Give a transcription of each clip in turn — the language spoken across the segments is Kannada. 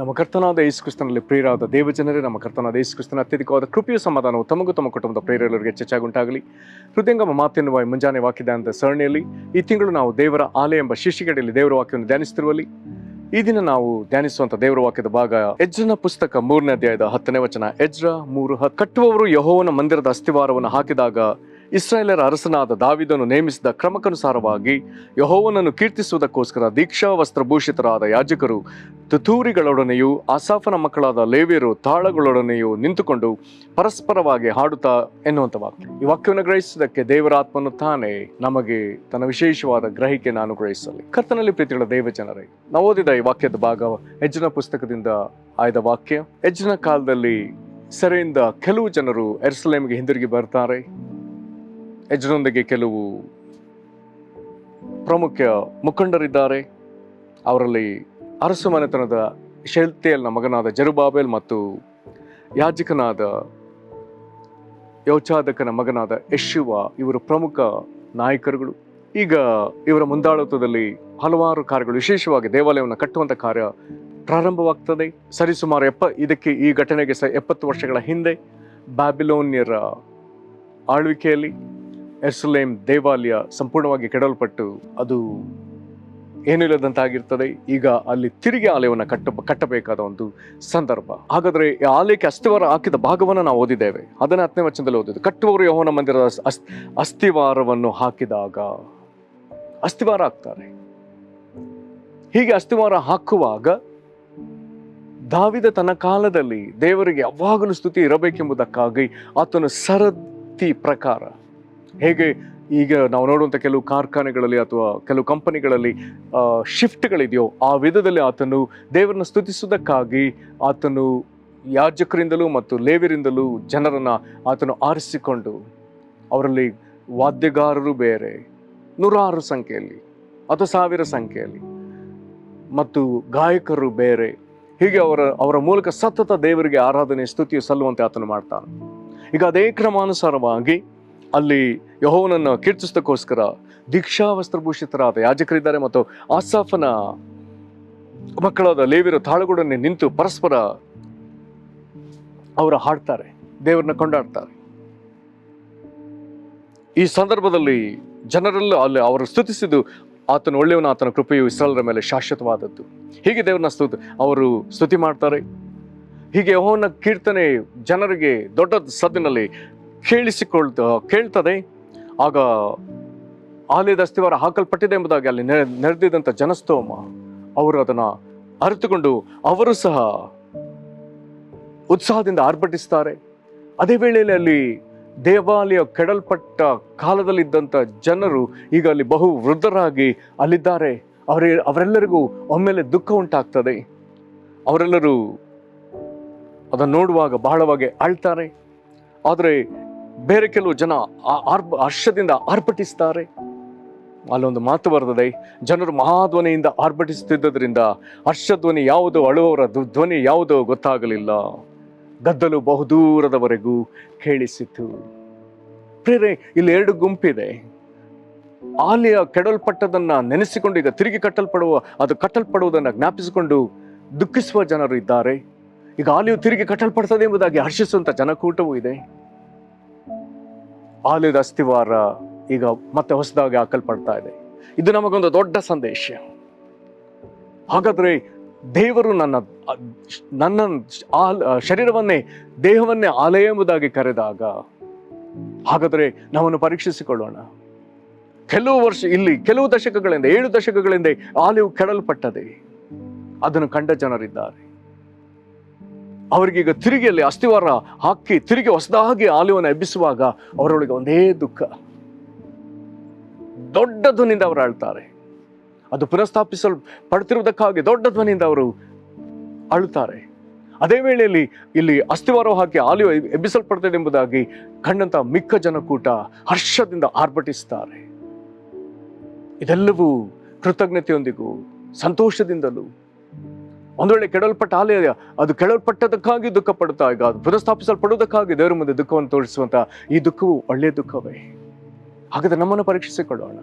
ನಮ್ಮ ಕರ್ತನಾದ ಯೇಸು ಕ್ರಿಸ್ತನಲ್ಲಿ ಪ್ರಿಯರಾದ ದೇವಜನರೇ, ನಮ್ಮ ಕರ್ತನಾದ ಯೇಸು ಕ್ರಿಸ್ತನ ಅತ್ಯಧಿಕವಾದ ಕೃಪೆಯು ಸಮಾಧಾನವು ತಮಗೂ ತಮ್ಮ ಕುಟುಂಬದ ಪ್ರೇರೆಲ್ಲರಿಗೆ ಹೆಚ್ಚಾಗುಂಟಾಗಲಿ. ಹೃದಯಂಗಮ ಮಾತೆನ್ನುವ ಮುಂಜಾನೆ ವಾಕ್ಯದ ಅಂತ ಸರಣಿಯಲ್ಲಿ ಈ ತಿಂಗಳು ನಾವು ದೇವರ ಆಲಯ ಎಂಬ ಶೀರ್ಷಿಕೆಯಲ್ಲಿ ದೇವರ ವಾಕ್ಯವನ್ನು ಧ್ಯಾನಿಸುತ್ತಿರುವಲ್ಲಿ ಈ ದಿನ ನಾವು ಧ್ಯಾನಿಸುವಂತ ದೇವರ ವಾಕ್ಯದ ಭಾಗ ಎಜ್ರನ ಪುಸ್ತಕ 3ನೇ ಅಧ್ಯಾಯದ 10ನೇ ವಚನ. ಎಜ್ರ 3:10. ಕಟ್ಟುವವರು ಯೆಹೋವನ ಮಂದಿರದ ಅಸ್ತಿವಾರವನ್ನು ಹಾಕಿದಾಗ ಇಸ್ರಾಯೇಲರ ಅರಸನಾದ ದಾವೀದನು ನೇಮಿಸಿದ ಕ್ರಮಕ್ಕನುಸಾರವಾಗಿ ಯೆಹೋವನನ್ನು ಕೀರ್ತಿಸುವುದಕ್ಕೋಸ್ಕರ ದೀಕ್ಷಾ ವಸ್ತ್ರಭೂಷಿತರಾದ ಯಾಜಕರು ತುತ್ತೂರಿಗಳೊಡನೆಯೂ ಆಸಾಫನ ಮಕ್ಕಳಾದ ಲೇವಿಯರು ತಾಳಗಳೊಡನೆಯೂ ನಿಂತುಕೊಂಡು ಪರಸ್ಪರವಾಗಿ ಹಾಡುತ್ತಾ ಎನ್ನುವಂತ ವಾಕ್ಯ. ಈ ವಾಕ್ಯವನ್ನು ಗ್ರಹಿಸುವುದಕ್ಕೆ ದೇವರ ಆತ್ಮನು ತಾನೇ ನಮಗೆ ತನ್ನ ವಿಶೇಷವಾದ ಗ್ರಹಿಕೆಯನ್ನು ಅನುಗ್ರಹಿಸಲಿ. ಕರ್ತನಲ್ಲಿ ಪ್ರೀತಿಗಳ ದೇವಜನರೇ, ನಾವು ಓದಿದ ಈ ವಾಕ್ಯದ ಭಾಗ ಎಜ್ರನ ಪುಸ್ತಕದಿಂದ ಆಯ್ದ ವಾಕ್ಯ. ಎಜ್ರನ ಕಾಲದಲ್ಲಿ ಸೆರೆಯಿಂದ ಕೆಲವು ಜನರು ಯೆರೂಸಲೇಮಿಗೆ ಹಿಂದಿರುಗಿ ಬರ್ತಾರೆ. ಎಜ್ರನೊಂದಿಗೆ ಕೆಲವು ಪ್ರಮುಖ ಮುಖಂಡರಿದ್ದಾರೆ. ಅವರಲ್ಲಿ ಅರಸು ಮನೆತನದ ಶೆಲ್ತಿಯೇಲನ ಮಗನಾದ ಜೆರುಬ್ಬಾಬೆಲ್ ಮತ್ತು ಯಾಜಕನಾದ ಯೋಚಾದಕನ ಮಗನಾದ ಯೆಶುವ ಇವರು ಪ್ರಮುಖ ನಾಯಕರುಗಳು. ಈಗ ಇವರ ಮುಂದಾಳತ್ವದಲ್ಲಿ ಹಲವಾರು ಕಾರ್ಯಗಳು, ವಿಶೇಷವಾಗಿ ದೇವಾಲಯವನ್ನು ಕಟ್ಟುವಂಥ ಕಾರ್ಯ ಪ್ರಾರಂಭವಾಗ್ತದೆ. ಸರಿಸುಮಾರು ಈ ಘಟನೆಗೆ 70 ವರ್ಷಗಳ ಹಿಂದೆ ಬ್ಯಾಬಿಲೋನ್ಯರ ಆಳ್ವಿಕೆಯಲ್ಲಿ ಯೆರೂಸಲೇಮ್ ದೇವಾಲಯ ಸಂಪೂರ್ಣವಾಗಿ ಕೆಡವಲ್ಪಟ್ಟು ಅದು ಏನೂ ಇಲ್ಲದಂತಾಗಿರ್ತದೆ. ಈಗ ಅಲ್ಲಿ ತಿರುಗಿ ಆಲಯವನ್ನು ಕಟ್ಟಬೇಕಾದ ಒಂದು ಸಂದರ್ಭ. ಹಾಗಾದ್ರೆ ಈ ಆಲಯಕ್ಕೆ ಅಸ್ತಿವಾರ ಹಾಕಿದ ಭಾಗವನ್ನು ನಾವು ಓದಿದ್ದೇವೆ. ಅದನ್ನ 10ನೇ ವಚನದಲ್ಲಿ ಓದಿದ್ದು. ಕಟ್ಟುವವರು ಯೆಹೋವನ ಮಂದಿರದ ಅಸ್ತಿವಾರವನ್ನು ಹಾಕಿದಾಗ ಅಸ್ತಿವಾರ ಹಾಕ್ತಾರೆ. ಹೀಗೆ ಅಸ್ತಿವಾರ ಹಾಕುವಾಗ ದಾವೀದ ತನ್ನ ಕಾಲದಲ್ಲಿ ದೇವರಿಗೆ ಯಾವಾಗಲೂ ಸ್ತುತಿ ಇರಬೇಕೆಂಬುದಕ್ಕಾಗಿ ಆತನು ಸರದಿ ಪ್ರಕಾರ, ಹೇಗೆ ಈಗ ನಾವು ನೋಡುವಂಥ ಕೆಲವು ಕಾರ್ಖಾನೆಗಳಲ್ಲಿ ಅಥವಾ ಕೆಲವು ಕಂಪನಿಗಳಲ್ಲಿ ಶಿಫ್ಟ್ಗಳಿದೆಯೋ ಆ ವಿಧದಲ್ಲಿ ಆತನು ದೇವರನ್ನು ಸ್ತುತಿಸುವುದಕ್ಕಾಗಿ ಆತನು ಯಾಜಕರಿಂದಲೂ ಮತ್ತು ಲೇವಿಯರಿಂದಲೂ ಜನರನ್ನು ಆತನು ಆರಿಸಿಕೊಂಡು, ಅವರಲ್ಲಿ ವಾದ್ಯಗಾರರು ಬೇರೆ 100 ಸಂಖ್ಯೆಯಲ್ಲಿ ಅಥವಾ 1000 ಸಂಖ್ಯೆಯಲ್ಲಿ ಮತ್ತು ಗಾಯಕರು ಬೇರೆ, ಹೀಗೆ ಅವರ ಮೂಲಕ ಸತತ ದೇವರಿಗೆ ಆರಾಧನೆ ಸ್ತುತಿಯು ಸಲ್ಲುವಂತೆ ಆತನು ಮಾಡ್ತಾನೆ. ಈಗ ಅದೇ ಕ್ರಮಾನುಸಾರವಾಗಿ ಅಲ್ಲಿ ಯೆಹೋವನನ್ನು ಕೀರ್ತಿಸೋದಕ್ಕೋಸ್ಕರ ದೀಕ್ಷಾ ವಸ್ತ್ರಭೂಷಿತರಾದ ಯಾಜಕರಿದ್ದಾರೆ ಮತ್ತು ಆಸಾಫನ ಮಕ್ಕಳಾದ ಲೇವಿಯರು ತಾಳಗುಡನೆ ನಿಂತು ಪರಸ್ಪರ ಅವರು ಹಾಡ್ತಾರೆ, ದೇವರನ್ನ ಕೊಂಡಾಡ್ತಾರೆ. ಈ ಸಂದರ್ಭದಲ್ಲಿ ಜನರೆಲ್ಲ ಅಲ್ಲಿ ಅವರು ಸ್ತುತಿಸಿದ್ದು, ಆತನ ಒಳ್ಳೆಯವನ, ಆತನ ಕೃಪೆಯು ಇಸ್ರಾಯೇಲರ ಮೇಲೆ ಶಾಶ್ವತವಾದದ್ದು. ಹೀಗೆ ದೇವರನ್ನ ಅವರು ಸ್ತುತಿ ಮಾಡ್ತಾರೆ. ಹೀಗೆ ಯೆಹೋವನ ಕೀರ್ತನೆ ಜನರಿಗೆ ದೊಡ್ಡ ಸದ್ದಿನಲ್ಲಿ ಕೇಳ್ತದೆ. ಆಗ ಆಲಯದ ಅಸ್ತಿವಾರ ಹಾಕಲ್ಪಟ್ಟಿದೆ ಎಂಬುದಾಗಿ ಅಲ್ಲಿ ನೆರೆದಿದ್ದಂಥ ಜನಸ್ತೋಮ ಅವರು ಅದನ್ನ ಅರಿತುಕೊಂಡು ಅವರು ಸಹ ಉತ್ಸಾಹದಿಂದ ಆರ್ಭಟಿಸ್ತಾರೆ. ಅದೇ ವೇಳೆಯಲ್ಲಿ ಅಲ್ಲಿ ದೇವಾಲಯ ಕೆಡಲ್ಪಟ್ಟ ಕಾಲದಲ್ಲಿದ್ದಂಥ ಜನರು ಈಗ ಅಲ್ಲಿ ಬಹು ವೃದ್ಧರಾಗಿ ಅಲ್ಲಿದ್ದಾರೆ. ಅವರೆಲ್ಲರಿಗೂ ಒಮ್ಮೆಲೆ ದುಃಖ ಉಂಟಾಗ್ತದೆ. ಅವರೆಲ್ಲರೂ ಅದನ್ನು ನೋಡುವಾಗ ಬಹಳವಾಗಿ ಅಳ್ತಾರೆ. ಆದರೆ ಬೇರೆ ಕೆಲವು ಜನ ಹರ್ಷದಿಂದ ಆರ್ಭಟಿಸ್ತಾರೆ. ಅಲ್ಲೊಂದು ಮಾತು ಬರ್ತದೆ, ಜನರು ಮಹಾಧ್ವನಿಯಿಂದ ಆರ್ಭಟಿಸುತ್ತಿದ್ದರಿಂದ ಹರ್ಷಧ್ವನಿ ಯಾವುದು, ಅಳುವವರ ಧ್ವನಿ ಯಾವುದೋ ಗೊತ್ತಾಗಲಿಲ್ಲ. ಗದ್ದಲು ಬಹುದೂರದವರೆಗೂ ಕೇಳಿಸಿತು. ಪ್ರೇರೆ, ಇಲ್ಲಿ 2 ಗುಂಪಿದೆ. ಆಲಯ ಕೆಡಲ್ಪಟ್ಟದನ್ನ ನೆನೆಸಿಕೊಂಡು ಈಗ ತಿರುಗಿ ಅದು ಕಟ್ಟಲ್ಪಡುವುದನ್ನು ಜ್ಞಾಪಿಸಿಕೊಂಡು ದುಃಖಿಸುವ ಜನರು ಇದ್ದಾರೆ. ಈಗ ಆಲಯವು ತಿರುಗಿ ಕಟ್ಟಲ್ಪಡ್ತದೆ ಎಂಬುದಾಗಿ ಹರ್ಷಿಸುವಂತ ಜನಕೂಟವೂ ಇದೆ. ಆಲಯದ ಅಸ್ತಿವಾರ ಈಗ ಮತ್ತೆ ಹೊಸದಾಗಿ ಹಾಕಲ್ಪಡ್ತಾ ಇದೆ. ಇದು ನಮಗೊಂದು ದೊಡ್ಡ ಸಂದೇಶ. ಹಾಗಾದ್ರೆ ದೇವರು ನನ್ನ ಶರೀರವನ್ನೇ, ದೇಹವನ್ನೇ ಆಲಯ ಎಂಬುದಾಗಿ ಕರೆದಾಗ, ಹಾಗಾದ್ರೆ ನಾವನ್ನು ಪರೀಕ್ಷಿಸಿಕೊಳ್ಳೋಣ. ಕೆಲವು ದಶಕಗಳಿಂದ 7 ದಶಕಗಳಿಂದ ಆಲಯವು ಕೆಡಲ್ಪಟ್ಟದೆ. ಅದನ್ನು ಕಂಡ ಜನರಿದ್ದಾರೆ. ಅವರಿಗೀಗ ತಿರುಗಿ ಅಲ್ಲಿ ಅಸ್ತಿವಾರ ಹಾಕಿ ತಿರುಗಿ ಹೊಸದಾಗಿ ಆಲಯವನ್ನು ಎಬ್ಬಿಸುವಾಗ ಅವರೊಳಗೆ ಒಂದೇ ದುಃಖ, ದೊಡ್ಡ ಧ್ವನಿಯಿಂದ ಅವರು ಅಳ್ತಾರೆ. ಅದು ಪುನಃಸ್ಥಾಪಿಸಲ್ಪಡ್ತಿರುವುದಕ್ಕಾಗಿ ದೊಡ್ಡ ಧ್ವನಿಯಿಂದ ಅವರು ಅಳುತ್ತಾರೆ. ಅದೇ ವೇಳೆಯಲ್ಲಿ ಇಲ್ಲಿ ಅಸ್ತಿವಾರ ಹಾಕಿ ಆಲಯ ಎಬ್ಬಿಸಲ್ಪಡ್ತದೆ ಎಂಬುದಾಗಿ ಕಂಡಂತ ಮಿಕ್ಕ ಜನಕೂಟ ಹರ್ಷದಿಂದ ಆರ್ಭಟಿಸ್ತಾರೆ. ಇದೆಲ್ಲವೂ ಕೃತಜ್ಞತೆಯೊಂದಿಗೂ ಸಂತೋಷದಿಂದಲೂ, ಒಂದು ವೇಳೆ ಕೆಡಲ್ಪಟ್ಟ ಆಲಯ ಅದು ಕೆಡಲ್ಪಟ್ಟದಕ್ಕಾಗಿ ದುಃಖ ಪಡುತ್ತಾ, ಈಗ ಅದು ಪುನಃಸ್ಥಾಪಿಸಲ್ಪಡುವುದಕ್ಕಾಗಿ ದೇವರ ಮುಂದೆ ದುಃಖವನ್ನು ತೋರಿಸುವಂತ ಈ ದುಃಖವು ಒಳ್ಳೆಯ ದುಃಖವೇ? ಹಾಗಾದ್ರೆ ನಮ್ಮನ್ನು ಪರೀಕ್ಷಿಸಿಕೊಳ್ಳೋಣ.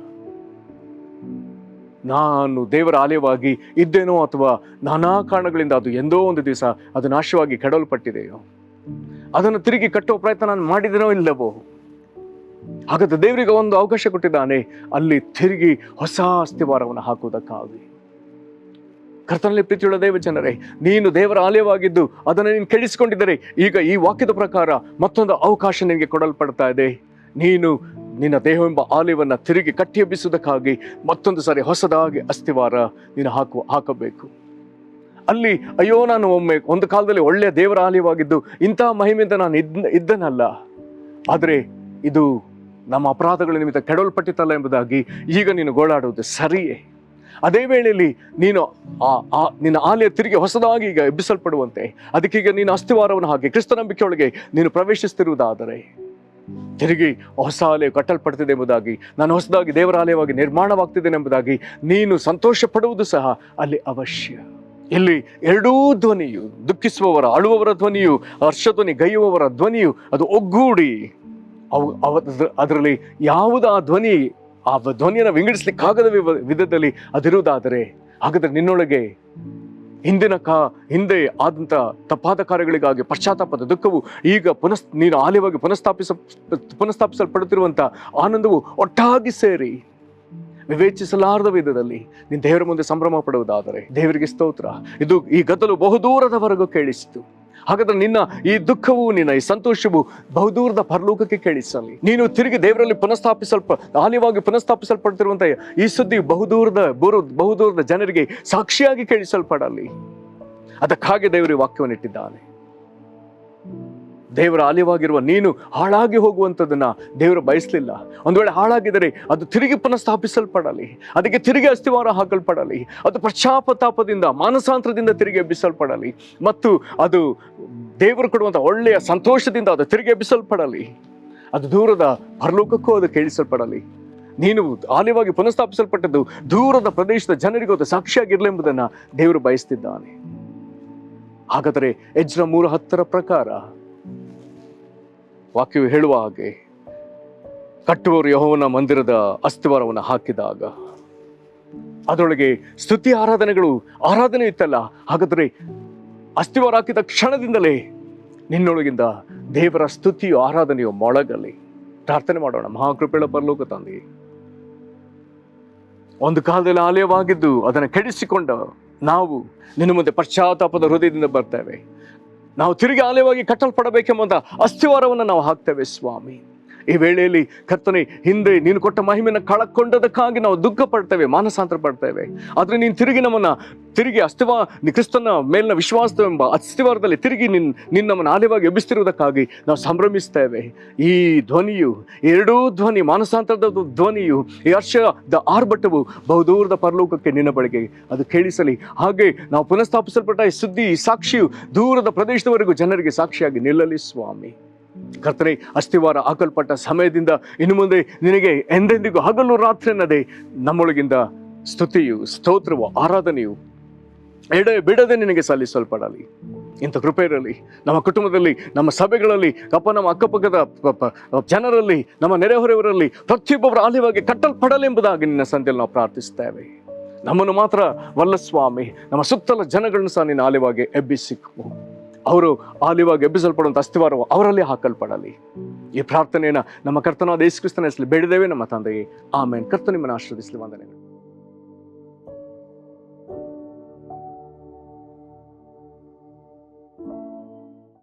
ನಾನು ದೇವರ ಆಲಯವಾಗಿ ಇದ್ದೇನೋ ಅಥವಾ ನಾನಾ ಕಾರಣಗಳಿಂದ ಅದು ಎಂದೋ ಒಂದು ದಿವಸ ಅದು ನಾಶವಾಗಿ ಕೆಡವಲ್ಪಟ್ಟಿದೆಯೋ, ಅದನ್ನು ತಿರುಗಿ ಕಟ್ಟುವ ಪ್ರಯತ್ನ ನಾನು ಮಾಡಿದನೋ ಇಲ್ಲವೋ, ಹಾಗಾದ್ರೆ ದೇವರಿಗೆ ಒಂದು ಅವಕಾಶ ಕೊಟ್ಟಿದ್ದಾನೆ ಅಲ್ಲಿ ತಿರುಗಿ ಹೊಸ ಅಸ್ತಿವಾರವನ್ನು ಹಾಕುವುದಕ್ಕಾಗಿ. ಕರ್ತನಲ್ಲಿ ಪ್ರೀತಿಯುಳ್ಳ ದೇವ ಜನರೇ, ನೀನು ದೇವರ ಆಲಯವಾಗಿದ್ದು ಅದನ್ನು ನೀನು ಕೆಡಿಸಿಕೊಂಡಿದ್ದರೆ ಈಗ ಈ ವಾಕ್ಯದ ಪ್ರಕಾರ ಮತ್ತೊಂದು ಅವಕಾಶ ನಿನಗೆ ಕೊಡಲ್ಪಡ್ತಾ ಇದೆ. ನೀನು ನಿನ್ನ ದೇಹವೆಂಬ ಆಲಯವನ್ನು ತಿರುಗಿ ಕಟ್ಟಿ ಎಬ್ಬಿಸುವುದಕ್ಕಾಗಿ ಮತ್ತೊಂದು ಸಾರಿ ಹೊಸದಾಗಿ ಅಸ್ತಿವಾರ ನೀನು ಹಾಕಬೇಕು. ಅಲ್ಲಿ ಅಯ್ಯೋ, ನಾನು ಒಮ್ಮೆ ಒಂದು ಕಾಲದಲ್ಲಿ ಒಳ್ಳೆಯ ದೇವರ ಆಲಯವಾಗಿದ್ದು ಇಂತಹ ಮಹಿಮೆಯಿಂದ ನಾನು ಇದ್ದನಲ್ಲ, ಆದರೆ ಇದು ನಮ್ಮ ಅಪರಾಧಗಳ ನಿಮಿತ್ತ ಕೆಡವಲ್ಪಟ್ಟಿತಲ್ಲ ಎಂಬುದಾಗಿ ಈಗ ನೀನು ಗೋಳಾಡುವುದು ಸರಿಯೇ. ಅದೇ ವೇಳೆಯಲ್ಲಿ ನೀನು ನಿನ್ನ ಆಲಯ ತಿರುಗಿ ಹೊಸದಾಗಿ ಈಗ ಎಬ್ಬಿಸಲ್ಪಡುವಂತೆ ಅದಕ್ಕೀಗ ನೀನು ಅಸ್ತಿವಾರವನ್ನು ಹಾಕಿ ಕ್ರಿಸ್ತ ನಂಬಿಕೆಯೊಳಗೆ ನೀನು ಪ್ರವೇಶಿಸ್ತಿರುವುದಾದರೆ ತಿರುಗಿ ಹೊಸ ಆಲಯ ಕಟ್ಟಲ್ಪಡ್ತಿದೆ ಎಂಬುದಾಗಿ, ನಾನು ಹೊಸದಾಗಿ ದೇವರ ಆಲಯವಾಗಿ ನಿರ್ಮಾಣವಾಗ್ತಿದ್ದೇನೆ ಎಂಬುದಾಗಿ ನೀನು ಸಂತೋಷ ಪಡುವುದು ಸಹ ಅಲ್ಲಿ ಅವಶ್ಯ. ಇಲ್ಲಿ ಎರಡೂ ಧ್ವನಿಯು, ದುಃಖಿಸುವವರ ಅಳುವವರ ಧ್ವನಿಯು, ಹರ್ಷಧ್ವನಿ ಗೈಯುವವರ ಧ್ವನಿಯು ಅದು ಒಗ್ಗೂಡಿ ಅದರಲ್ಲಿ ಯಾವುದು ಆ ಧ್ವನಿಯನ್ನು ವಿಂಗಡಿಸ್ಲಿಕ್ಕಾಗದ ವಿಧದಲ್ಲಿ ಅದಿರುವುದಾದರೆ, ಹಾಗಾದ್ರೆ ನಿನ್ನೊಳಗೆ ಹಿಂದೆ ಆದಂಥ ತಪ್ಪಾದ ಕಾರ್ಯಗಳಿಗಾಗಿ ಪಶ್ಚಾತ್ತಾಪದ ದುಃಖವು ಈಗ ನೀನು ಆಲಯವಾಗಿ ಪುನಃಸ್ಥಾಪಿಸಲ್ಪಡುತ್ತಿರುವಂಥ ಆನಂದವು ಒಟ್ಟಾಗಿ ಸೇರಿ ವಿವೇಚಿಸಲಾರದ ವಿಧದಲ್ಲಿ ನೀನು ದೇವರ ಮುಂದೆ ಸಂಭ್ರಮ ಪಡುವುದಾದರೆ ದೇವರಿಗೆ ಸ್ತೋತ್ರ. ಇದು ಈ ಗದ್ದಲು ಬಹುದೂರದವರೆಗೂ ಕೇಳಿಸಿತು. ಹಾಗಾದ್ರೆ ನಿನ್ನ ಈ ದುಃಖವು, ನಿನ್ನ ಈ ಸಂತೋಷವು ಬಹುದೂರದ ಪರಲೋಕಕ್ಕೆ ಕೇಳಿಸಲಿ. ನೀನು ತಿರುಗಿ ದೇವರಲ್ಲಿ ಆಲಯವಾಗಿ ಪುನಃಸ್ಥಾಪಿಸಲ್ಪಡ್ತಿರುವಂತ ಈ ಸುದ್ದಿ ಬಹುದೂರದ ಜನರಿಗೆ ಸಾಕ್ಷಿಯಾಗಿ ಕೇಳಿಸಲ್ಪಡಲಿ. ಅದಕ್ಕಾಗಿ ದೇವರ ವಾಕ್ಯವನ್ನು ಇಟ್ಟಿದ್ದಾನೆ. ದೇವರ ಆಲಯವಾಗಿರುವ ನೀನು ಹಾಳಾಗಿ ಹೋಗುವಂಥದ್ದನ್ನ ದೇವರು ಬಯಸಲಿಲ್ಲ. ಒಂದು ವೇಳೆ ಹಾಳಾಗಿದ್ದರೆ ಅದು ತಿರುಗಿ ಪುನಃಸ್ಥಾಪಿಸಲ್ಪಡಲಿ, ಅದಕ್ಕೆ ತಿರುಗಿ ಅಸ್ತಿವಾರ ಹಾಕಲ್ಪಡಲಿ, ಅದು ಪಶ್ಚಾತ್ತಾಪದಿಂದ ಮಾನಸಾಂತರದಿಂದ ತಿರುಗಿ ಎಬ್ಬಿಸಲ್ಪಡಲಿ, ಮತ್ತು ಅದು ದೇವರು ಕೊಡುವಂಥ ಒಳ್ಳೆಯ ಸಂತೋಷದಿಂದ ಅದು ತಿರುಗಿ ಎಬ್ಬಿಸಲ್ಪಡಲಿ. ಅದು ದೂರದ ಪರಲೋಕಕ್ಕೂ ಅದು ಕೇಳಿಸಲ್ಪಡಲಿ. ನೀನು ಆಲಯವಾಗಿ ಪುನಃಸ್ಥಾಪಿಸಲ್ಪಟ್ಟದ್ದು ದೂರದ ಪ್ರದೇಶದ ಜನರಿಗೂ ಅದು ಸಾಕ್ಷಿಯಾಗಿರಲಿ ಎಂಬುದನ್ನು ದೇವರು ಬಯಸ್ತಿದ್ದಾನೆ. ಹಾಗಾದರೆ ಎಜ್ರ 3:10 ಪ್ರಕಾರ ವಾಕ್ಯವು ಹೇಳುವ ಹಾಗೆ ಕಟ್ಟುವವರು ಯೆಹೋವನ ಮಂದಿರದ ಅಸ್ತಿವಾರವನ್ನು ಹಾಕಿದಾಗ ಅದರೊಳಗೆ ಸ್ತುತಿ ಆರಾಧನೆ ಇತ್ತಲ್ಲ. ಹಾಗಾದರೆ ಅಸ್ತಿವಾರ ಹಾಕಿದ ಕ್ಷಣದಿಂದಲೇ ನಿನ್ನೊಳಗಿಂದ ದೇವರ ಸ್ತುತಿಯು ಆರಾಧನೆಯು ಮೊಳಗಲಿ. ಪ್ರಾರ್ಥನೆ ಮಾಡೋಣ. ಮಹಾಕೃಪೆಯ ಪರಲೋಕ ತಂದೆ, ಒಂದು ಕಾಲದಲ್ಲಿ ಆಲಯವಾಗಿದ್ದು ಅದನ್ನು ಕೆಡಿಸಿಕೊಂಡ ನಾವು ನಿನ್ನ ಮುಂದೆ ಪಶ್ಚಾತ್ತಾಪದ ಹೃದಯದಿಂದ ಬರ್ತೇವೆ. ನಾವು ತಿರುಗಿ ಆಲಯವಾಗಿ ಕಟ್ಟಲ್ಪಡಬೇಕೆಂಬಂತ ಅಸ್ತಿವಾರವನ್ನು ನಾವು ಹಾಕ್ತೇವೆ ಸ್ವಾಮಿ. ಈ ವೇಳೆಯಲ್ಲಿ ಕರ್ತನೆ, ಹಿಂದೆ ನೀನು ಕೊಟ್ಟ ಮಹಿಮೆಯನ್ನು ಕಳಕೊಂಡದಕ್ಕಾಗಿ ನಾವು ದುಃಖ ಪಡ್ತೇವೆ, ಮಾನಸಾಂತರ ಪಡ್ತೇವೆ. ಆದರೆ ನೀನು ತಿರುಗಿ ಕ್ರಿಸ್ತನ ಮೇಲಿನ ವಿಶ್ವಾಸವೆಂಬ ಅಸ್ತಿವಾರದಲ್ಲಿ ತಿರುಗಿ ನಮ್ಮನ್ನು ಆಲಯವಾಗಿ ಎಬ್ಬಿಸ್ತಿರುವುದಕ್ಕಾಗಿ ನಾವು ಸಂಭ್ರಮಿಸ್ತೇವೆ. ಈ ಧ್ವನಿಯು, ಎರಡೂ ಧ್ವನಿ, ಮಾನಸಾಂತರದ ಧ್ವನಿಯು, ಈ ಹರ್ಷದ ಆರ್ಭಟವು ಬಹುದೂರದ ಪರಲೋಕಕ್ಕೆ ನಿನ್ನ ಬಳಿಗೆ ಅದು ಕೇಳಿಸಲಿ. ಹಾಗೆ ನಾವು ಪುನಃಸ್ಥಾಪಿಸಲ್ಪಟ್ಟ ಈ ಸುದ್ದಿ, ಈ ಸಾಕ್ಷಿಯು ದೂರದ ಪ್ರದೇಶದವರೆಗೂ ಜನರಿಗೆ ಸಾಕ್ಷಿಯಾಗಿ ನಿಲ್ಲಲಿ ಸ್ವಾಮಿ. ಕರ್ತನೆ, ಅಸ್ತಿವಾರ ಹಾಕಲ್ಪಟ್ಟ ಸಮಯದಿಂದ ಇನ್ನು ಮುಂದೆ ನಿನಗೆ ಎಂದೆಂದಿಗೂ ಹಗಲು ರಾತ್ರಿ ಅನ್ನದೇ ನಮ್ಮೊಳಗಿಂದ ಸ್ತುತಿಯು, ಸ್ತೋತ್ರವು, ಆರಾಧನೆಯು ಬಿಡದೆ ನಿನಗೆ ಸಲ್ಲಿಸಲ್ಪಡಲಿ. ಇಂಥ ಕೃಪೆ ಇರಲಿ ನಮ್ಮ ಕುಟುಂಬದಲ್ಲಿ, ನಮ್ಮ ಸಭೆಗಳಲ್ಲಿ, ನಮ್ಮ ಅಕ್ಕಪಕ್ಕದ ಜನರಲ್ಲಿ, ನಮ್ಮ ನೆರೆಹೊರೆಯವರಲ್ಲಿ ಪ್ರತಿಯೊಬ್ಬರ ಆಲಯವಾಗಿ ಕಟ್ಟಲ್ಪಡಲಿ ಎಂಬುದಾಗಿ ನಿನ್ನ ಸಂತೆಯಲ್ಲಿ ನಾವು ಪ್ರಾರ್ಥಿಸ್ತೇವೆ. ನಮ್ಮನ್ನು ಮಾತ್ರ ವಲ್ಲ ಸ್ವಾಮಿ, ನಮ್ಮ ಸುತ್ತಲ ಜನಗಳನ್ನು ಸಹ ನಿನ್ನ ಆಲಯವಾಗಿ ಎಬ್ಬಿಸಿಕೊ. ಅವರು ಆಲಯವಾಗಿ ಎಬ್ಬಿಸಲ್ಪಡುವಂಥ ಅಸ್ತಿವಾರವು ಅವರಲ್ಲಿ ಹಾಕಲ್ಪಡಲಿ. ಈ ಪ್ರಾರ್ಥನೆಯನ್ನು ನಮ್ಮ ಕರ್ತನಾದ ಯೇಸು ಕ್ರಿಸ್ತನ ಹೆಸರಲ್ಲಿ ಬೇಡಿದ್ದೇವೆ ನಮ್ಮ ತಂದೆಯೇ, ಆಮೆನ್. ಕರ್ತನು ನಿಮ್ಮನ್ನು ಆಶೀರ್ವದಿಸಲಿ. ವಂದನೆಗಳು.